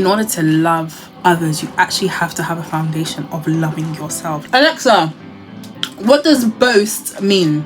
in order to love others, you actually have to have a foundation of loving yourself. Alexa, what does boast mean?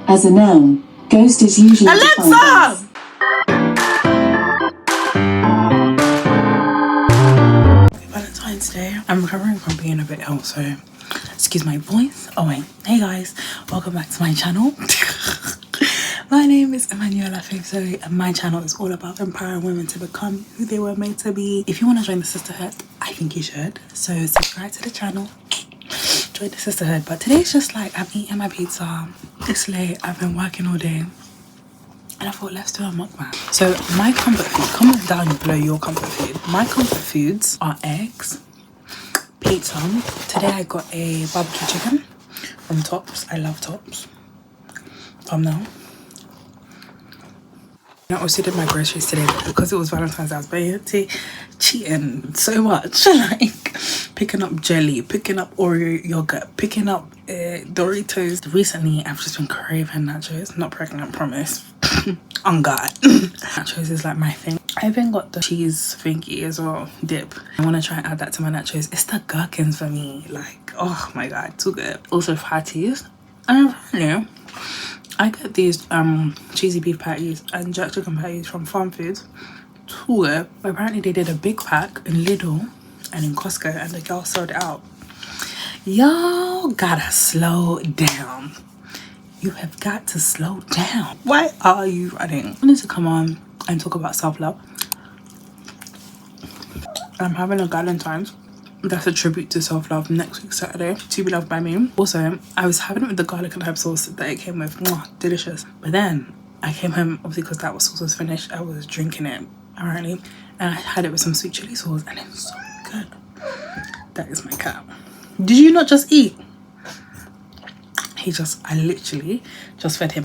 As a noun, ghost is usually Alexa! Valentine's Day. I'm recovering from being a bit ill, so excuse my voice. Oh wait, hey guys, welcome back to my channel. My name is Emmanuelle Faith Zoe, and my channel is all about empowering women to become who they were made to be. If you want to join the sisterhood, I think you should. So subscribe to the channel, join the sisterhood. But today's just like, I'm eating my pizza. It's late, I've been working all day, and I thought, let's do a mukbang. So my comfort food, comment down below your comfort food. My comfort foods are eggs, pizza. Today I got a barbecue chicken from Tops. I love Tops. Thumbnail. I also did my groceries today, but because it was Valentine's Day, I was basically cheating so much. Like picking up jelly, picking up Oreo yogurt, picking up Doritos. Recently, I've just been craving nachos. Not pregnant, promise. On God. Nachos is like my thing. I even got the cheese thingy as well, dip. I want to try and add that to my nachos. It's the gherkins for me. Like, oh my God, too good. Also patties. And apparently, I get these cheesy beef patties and jerk chicken patties from Farm Foods. Too good. But apparently they did a big pack in Lidl and in Costco, and the girl sold it out. Y'all gotta slow down. You have got to slow down. Why are you running? I need to come on and talk about self-love. I'm having a Valentine's. That's a tribute to self-love next week Saturday, To Be Loved by Me. Also, I was having it with the garlic and herb sauce that it came with. Mwah, delicious. But then I came home, obviously because that sauce was finished, I was drinking it apparently, and I had it with some sweet chili sauce, and it was so good. That is my cat. Did you not just eat? I literally just fed him.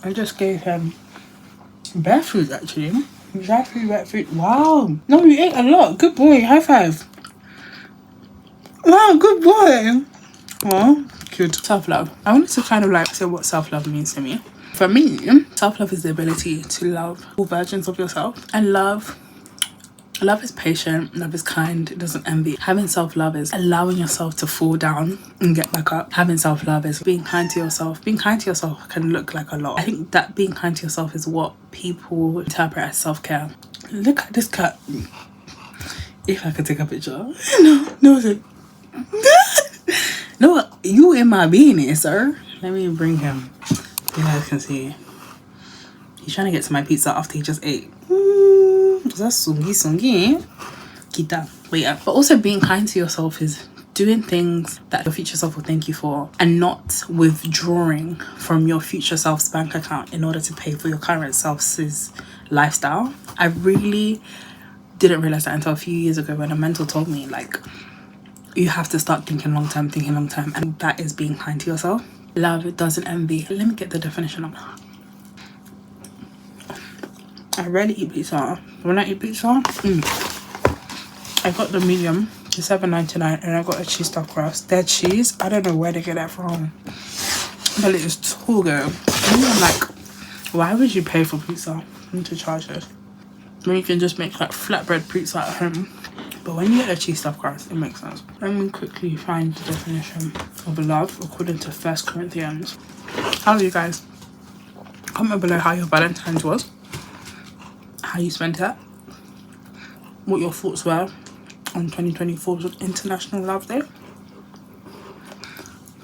I just gave him bear food actually. Exactly, bear food. Wow. No, you ate a lot. Good boy. High five. Wow, good boy. Well, good. Self-love. I wanted to kind of like say what self-love means to me. For me, self-love is the ability to love all versions of yourself. And love is patient, love is kind, it doesn't envy. Having self-love is allowing yourself to fall down and get back up. Having self-love is being kind to yourself. Being kind to yourself can look like a lot. I think that being kind to yourself is what people interpret as self-care. Look at this cat. If I could take a picture. No, no, you in my beanie, sir. Let me bring him. You guys can see. He's trying to get to my pizza after he just ate. That's sungi kita. But yeah, but also being kind to yourself is doing things that your future self will thank you for, and not withdrawing from your future self's bank account in order to pay for your current self's lifestyle. I really didn't realize that until a few years ago when a mentor told me, like, you have to start thinking long term, and that is being kind to yourself. Love, it doesn't envy. Let me get the definition of that. I rarely eat pizza. When I eat pizza, I got the medium, the $7.99, and I got a cheese stuffed crust. Their cheese, I don't know where they get that from, but it is too good. And I'm like, why would you pay for pizza and to charge this when you can just make like flatbread pizza at home? But when you get a cheese stuffed crust, it makes sense. Let me quickly find the definition of love according to 1 Corinthians. How are you guys? Comment below how your Valentine's was, how you spent it, what your thoughts were on 2024's International Love Day.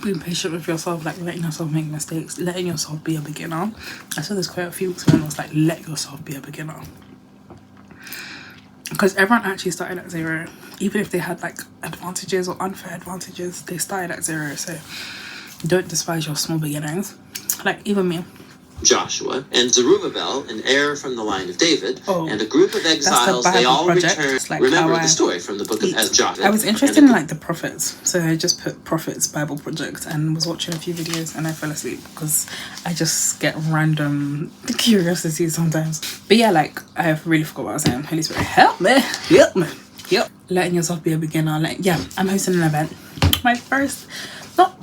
Being patient with yourself, like letting yourself make mistakes, letting yourself be a beginner. I saw this quite a few weeks ago and I was like, let yourself be a beginner. Because everyone actually started at 0. Even if they had like advantages or unfair advantages, they started at 0. So don't despise your small beginnings. Like even me. Joshua and Zerubbabel, an heir from the line of David, and a group of exiles, they all returned. Like remember the story from the book of Ezra. I was interested in like the prophets, so I just put prophets Bible project and was watching a few videos and I fell asleep because I just get random curiosity sometimes. But yeah, like I really forgot what I was saying. Holy Spirit, help me. Yep. Letting yourself be a beginner. Like I'm hosting an event. My first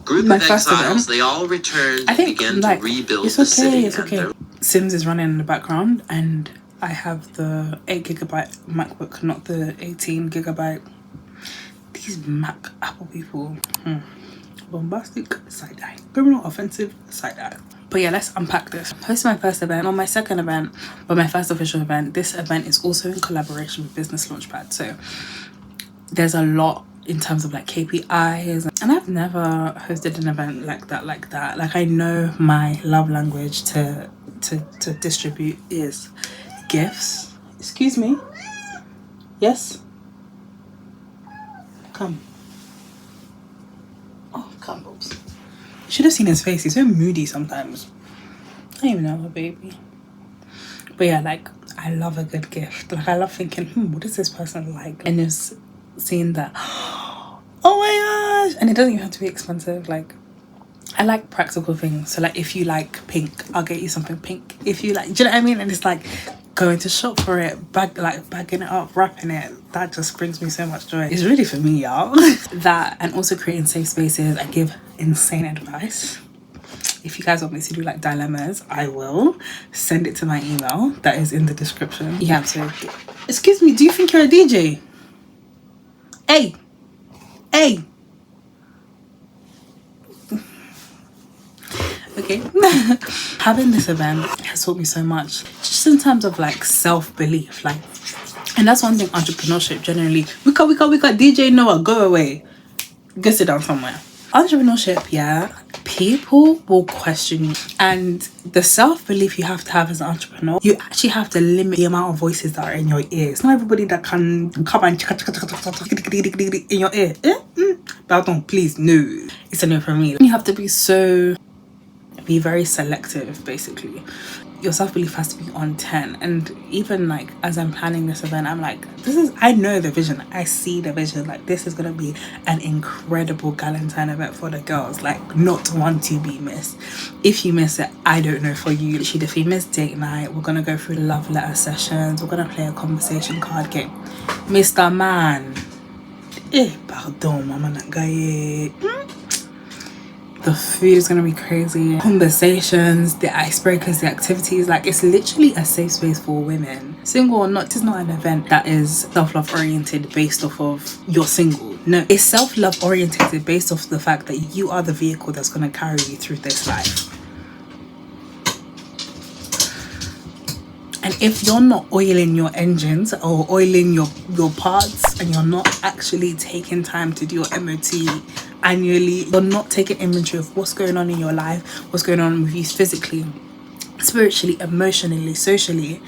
group of exiles, they all returned and began to rebuild the city. It's okay. Sims is running in the background and I have the 8GB MacBook, not the 18GB. These Mac Apple people, bombastic side-eye, criminal offensive side-eye. But yeah, let's unpack this. Hosting my first event, or my second event, but my first official event. This event is also in collaboration with Business Launchpad, so there's a lot in terms of like KPIs, and I've never hosted an event like that. Like, I know my love language to distribute is gifts. Excuse me. Yes. Come. Oh, come, Bobs. You should have seen his face. He's so moody sometimes. I don't even know, my baby. But yeah, like, I love a good gift. Like, I love thinking, what is this person like? And just seeing that, oh my gosh. And it doesn't even have to be expensive. Like, I like practical things. So like, if you like pink, I'll get you something pink. If you like, do you know what I mean? And it's like going to shop for it, bagging it up, wrapping it. That just brings me so much joy. It's really for me, y'all. That, and also creating safe spaces. I give insane advice. If you guys want me to do like dilemmas, I will. Send it to my email that is in the description. Yeah, so excuse me, do you think you're a DJ? Hey. Okay. Having this event has taught me so much, just in terms of like self-belief, like, and that's one thing entrepreneurship generally, we got DJ Noah, go away, go sit down somewhere. Entrepreneurship, yeah, people will question you, and the self-belief you have to have as an entrepreneur, you actually have to limit the amount of voices that are in your ears. Not everybody that can come and in your ear. Pardon, please, no, it's a no for me. You have to be very selective, basically. Your self-belief has to be on 10. And even like as I'm planning this event, I'm like, I know the vision, I see the vision, like this is gonna be an incredible Galentine event for the girls, like not one to be missed. If you miss it, I don't know for you. Literally, if you miss date night, we're gonna go through love letter sessions, we're gonna play a conversation card game. Mr. Man, pardon, mama nagaye. The food is gonna be crazy. Conversations, the icebreakers, the activities, like it's literally a safe space for women. Single or not, it's not an event that is self-love oriented based off of you're single. No, it's self-love oriented based off the fact that you are the vehicle that's gonna carry you through this life. And if you're not oiling your engines or oiling your parts, and you're not actually taking time to do your MOT annually, you're not taking inventory of what's going on in your life, what's going on with you physically, spiritually, emotionally, socially,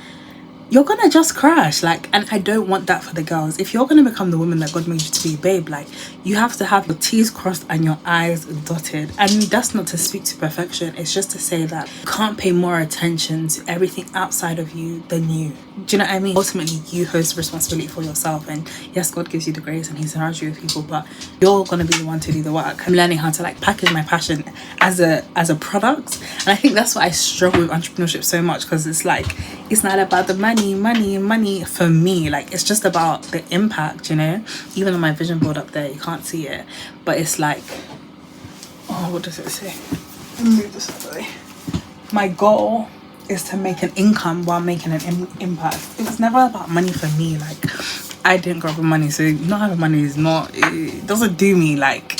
you're gonna just crash. Like, and I don't want that for the girls. If you're gonna become the woman that God made you to be, babe, like you have to have your T's crossed and your I's dotted. And that's not to speak to perfection, it's just to say that you can't pay more attention to everything outside of you than you. Do you know what I mean? Ultimately, you host responsibility for yourself, and yes, God gives you the grace and he surrounds you with people, but you're gonna be the one to do the work. I'm learning how to like package my passion as a product, and I think that's why I struggle with entrepreneurship so much, because it's like, it's not about the money for me. Like, it's just about the impact, you know. Even on my vision board up there, you can't see it, but it's like, oh, what does it say? Let me move this out of the way. My goal is to make an income while making an impact. It was never about money for me. Like, I didn't grow up with money, so not having money is not, it doesn't do me. Like,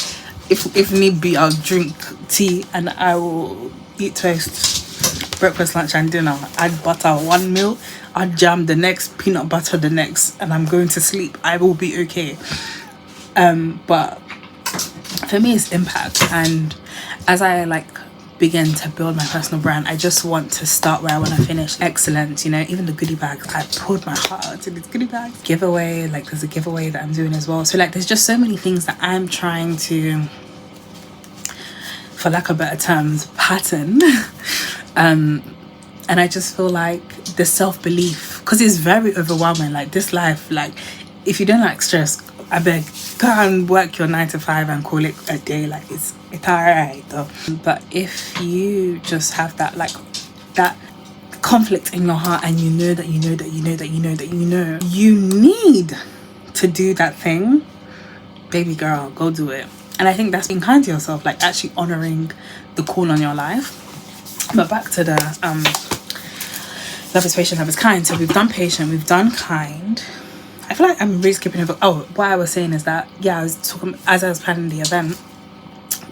if need be, I'll drink tea and I will eat toast, breakfast, lunch and dinner. Add butter one meal, add jam the next, peanut butter the next, and I'm going to sleep. I will be okay. But for me, it's impact. And as I like begin to build my personal brand, I just want to start where I want to finish. Excellent, you know. Even the goodie bags, I poured my heart into these goodie bags. Giveaway, like there's a giveaway that I'm doing as well. So like there's just so many things that I'm trying to, for lack of better terms, pattern. And I just feel like the self-belief, because it's very overwhelming. Like this life, like if you don't like stress, I beg, go and work your 9 to 5 and call it a day. Like it's alright though. But if you just have that, like that conflict in your heart, and you know that you need to do that thing, baby girl, go do it. And I think that's being kind to yourself, like actually honoring the call on your life. But back to the Love is patient, love is kind. So we've done patient, we've done kind. I feel like I'm really skipping over. Oh, what I was saying is that, yeah, I was talking, as I was planning the event,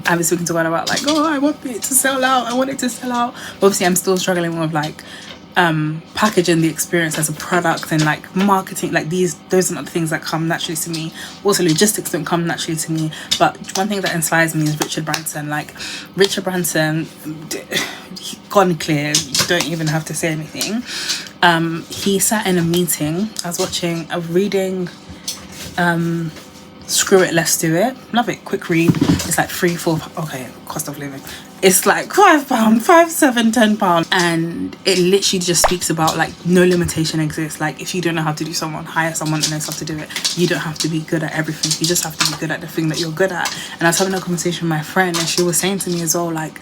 I was speaking to God about like, oh, I want it to sell out, I want it to sell out. But obviously I'm still struggling with like packaging the experience as a product, and like marketing, like those are not the things that come naturally to me. Also logistics don't come naturally to me. But one thing that inspires me is Richard Branson. Like Richard Branson, gone clear, you don't even have to say anything. He sat in a meeting, I was reading Screw It, Let's Do It. Love it. Quick read. It's like £3-4. Okay, cost of living. It's like £5, £5, £7, £10. And it literally just speaks about like no limitation exists. Like if you don't know how to do someone, hire someone that knows how to do it. You don't have to be good at everything. You just have to be good at the thing that you're good at. And I was having a conversation with my friend, and she was saying to me as well, like,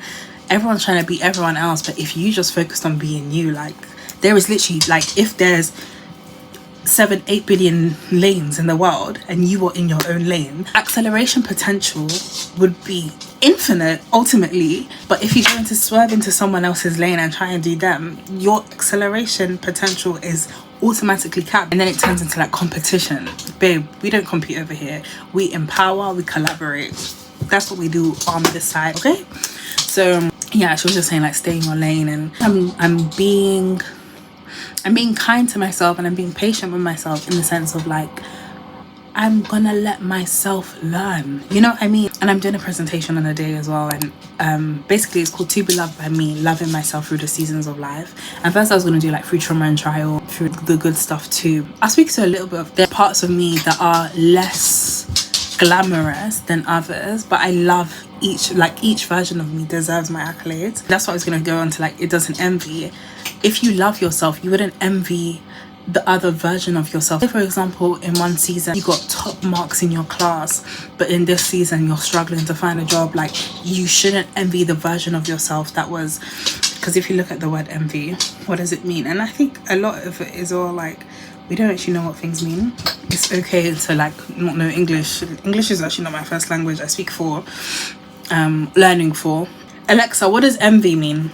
everyone's trying to be everyone else, but if you just focused on being you, like there is literally like, if there's 7-8 billion lanes in the world and you are in your own lane, acceleration potential would be infinite ultimately. But if you're going to swerve into someone else's lane and try and do them, your acceleration potential is automatically capped, and then it turns into like competition. Babe, we don't compete over here. We empower, we collaborate. That's what we do on this side, okay? So yeah, she was just saying like stay in your lane, and I'm being kind to myself, and I'm being patient with myself in the sense of like, I'm gonna let myself learn, you know what I mean? And I'm doing a presentation on a day as well, and basically it's called To Be Loved by Me, loving myself through the seasons of life. And first I was gonna do like through trauma and trial, through the good stuff too. I'll speak to a little bit of the parts of me that are less glamorous than others, but I love each version of me deserves my accolades. That's what I was gonna go on to, like, it doesn't envy. If you love yourself, you wouldn't envy the other version of yourself. Say for example, in one season you got top marks in your class, but in this season you're struggling to find a job. Like, you shouldn't envy the version of yourself that was, because if you look at the word envy, what does it mean? And I think a lot of it is all like, we don't actually know what things mean. It's okay to like not know English. English is actually not my first language. I speak for learning for. Alexa, what does envy mean?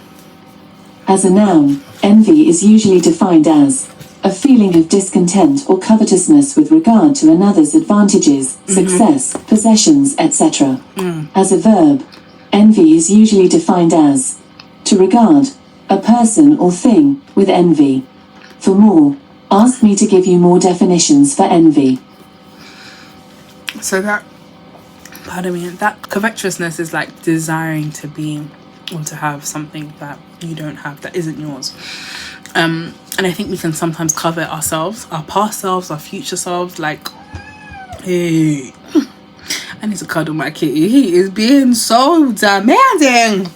As a noun, envy is usually defined as a feeling of discontent or covetousness with regard to another's advantages, success, possessions, etc. As a verb, envy is usually defined as to regard a person or thing with envy. For more, ask me to give you more definitions for envy. So that covetousness is like desiring to be or to have something that you don't have, that isn't yours. And I think we can sometimes covet ourselves, our past selves, our future selves. Like, hey, I need to cuddle my kitty. He is being so demanding.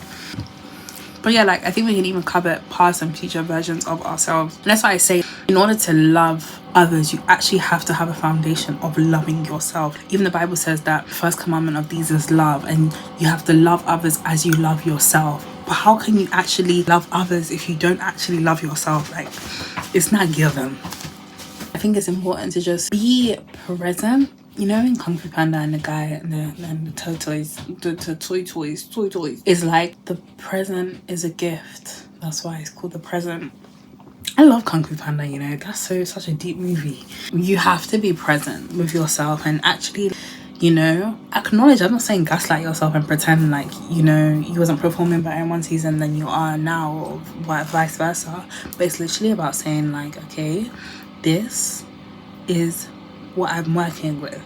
But yeah, like, I think we can even covet past and future versions of ourselves. And that's why I say, in order to love others, you actually have to have a foundation of loving yourself. Even the Bible says that first commandment of these is love, and you have to love others as you love yourself. But how can you actually love others if you don't actually love yourself? Like, it's not given. I think it's important to just be present. You know, in Kung Fu Panda and the guy and the toys, the toys, is like, the present is a gift. That's why it's called The Present. I love Kung Fu Panda, you know, that's such a deep movie. You have to be present with yourself and actually, you know, acknowledge. I'm not saying gaslight yourself and pretend like, you know, you wasn't performing better in one season than you are now, or vice versa. But it's literally about saying like, okay, this is what I'm working with.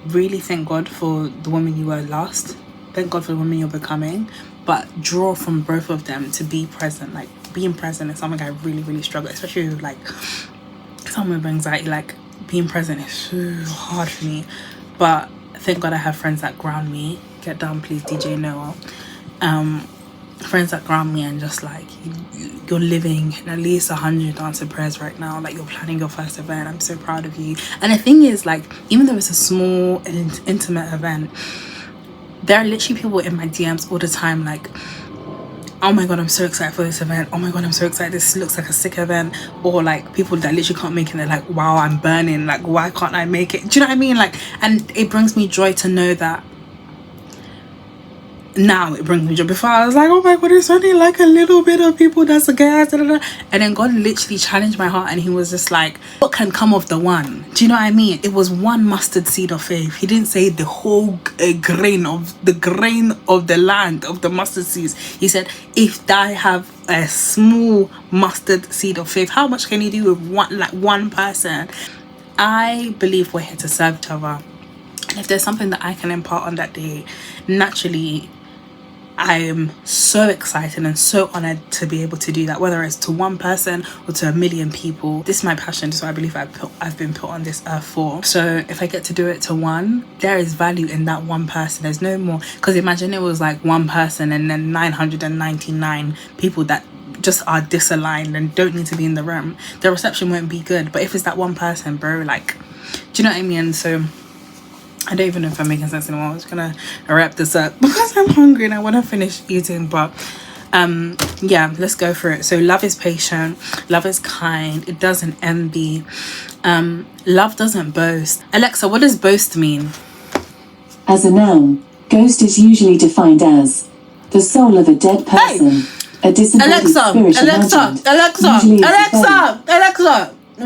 Really thank God for the woman you were last. Thank God for the woman you're becoming. But draw from both of them to be present. Like, being present is something I really, really struggle, especially with like someone with anxiety. Like, being present is so hard for me. But thank God I have friends that ground me. Get down, please, DJ Noah. Friends that ground me and just like, you're living at least 100 answered prayers right now. Like, you're planning your first event. I'm so proud of you. And the thing is, like, even though it's a small and intimate event, there are literally people in my DMs all the time like, oh my God, I'm so excited for this event. Oh my God, I'm so excited. This looks like a sick event. Or like people that literally can't make it. They're like, wow, I'm burning. Like, why can't I make it? Do you know what I mean? Like, and it brings me joy to know that now it brings me joy. Before I was like, oh my god, it's only like a little bit of people that's a gas, and then God literally challenged my heart, and he was just like, what can come of the one? Do you know what I mean? It was one mustard seed of faith. He didn't say the whole grain of the land of the mustard seeds. He said, if I have a small mustard seed of faith, how much can you do with one person? I believe we're here to serve each other, and if there's something that I can impart on that day, naturally I am so excited and so honored to be able to do that, whether it's to one person or to a million people. This is my passion. This is what I believe I've been put on this earth for. So if I get to do it to one, there is value in that one person. There's no more, because imagine it was like one person and then 999 people that just are disaligned and don't need to be in the room. The reception won't be good. But if it's that one person, bro, like, do you know what I mean? So I don't even know if I'm making sense anymore. I'm just gonna wrap this up because I'm hungry and I want to finish eating. But yeah, let's go for it. So love is patient, love is kind, it doesn't envy, love doesn't boast. Alexa, what does boast mean? As a noun, ghost is usually defined as the soul of a dead person, a disembodied spirit imagined, Alexa,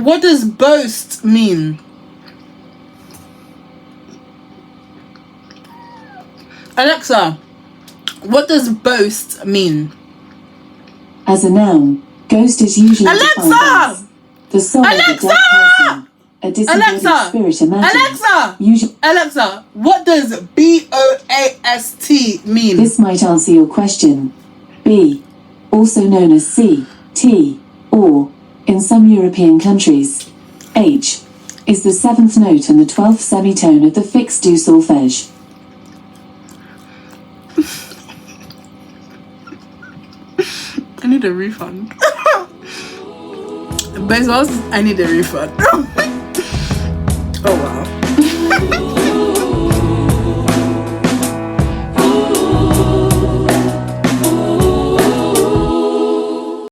what does boast mean? Alexa, what does boast mean? As a noun, ghost is usually defined as the soul of a dead person, a disembodied spirit imagined. Alexa, what does BOAST mean? This might answer your question. B, also known as C, T, or, in some European countries, H, is the 7th note and the 12th semitone of the fixed do solfege. I need a refund. Bezos, I need a refund. Oh wow.